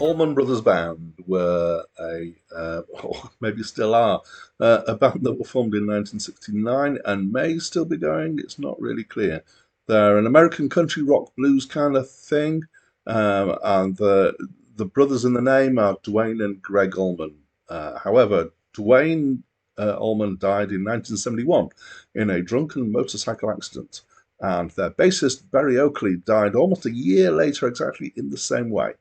Allman Brothers Band were or maybe still are, a band that were formed in 1969 and may still be going. It's not really clear. They're an American country rock blues kind of thing, and the brothers in the name are Dwayne and Greg Allman. However, Dwayne Allman died in 1971 in a drunken motorcycle accident, and their bassist Barry Oakley died almost a year later, exactly in the same way.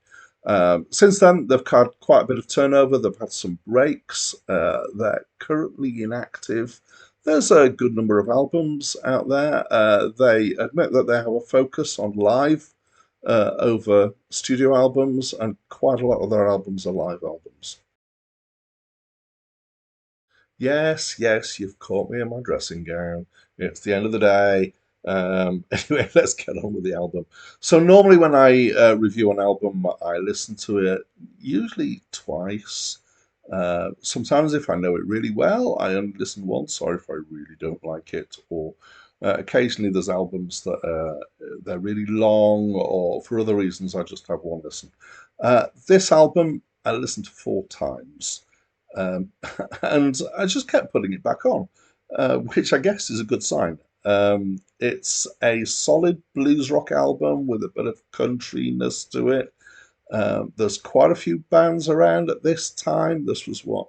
Since then, they've had quite a bit of turnover. They've had some breaks. They're currently inactive. There's a good number of albums out there. They admit that they have a focus on live over studio albums, and quite a lot of their albums are live albums. Yes, yes, you've caught me in my dressing gown. It's the end of the day. Anyway, let's get on with the album. So normally when I review an album, I listen to it usually twice. Sometimes if I know it really well, I only listen once, or if I really don't like it, or occasionally there's albums that they're really long, or for other reasons, I just have one listen. This album I listened to four times. Um, and I just kept putting it back on, which I guess is a good sign. It's a solid blues rock album with a bit of countryness to it. There's quite a few bands around at this time. This was what,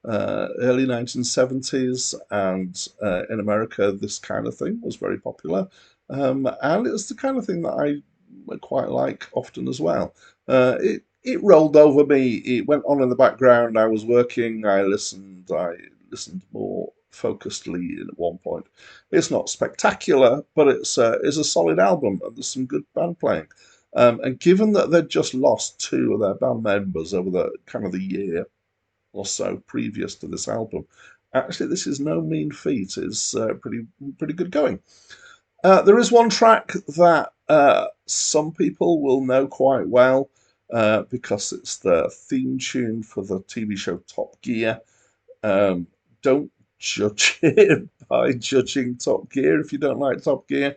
early 1970s, and in America, this kind of thing was very popular. And it's the kind of thing that I quite like often as well. It rolled over me. It went on in the background. I was working. I listened. I listened more focusedly at one point. It's not spectacular, but it's a solid album, and there's some good band playing. And given that they'd just lost two of their band members over the kind of the year or so previous to this album, actually this is no mean feat. It's pretty good going. There is one track that some people will know quite well because it's the theme tune for the TV show Top Gear. Don't judge it by judging Top Gear if you don't like Top Gear.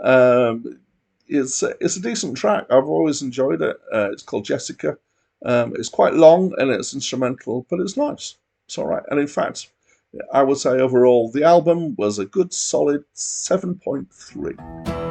Um, it's a decent track. I've always enjoyed it. It's called Jessica. It's quite long and it's instrumental, but it's nice. It's all right. And in fact, I would say overall the album was a good solid 7.3.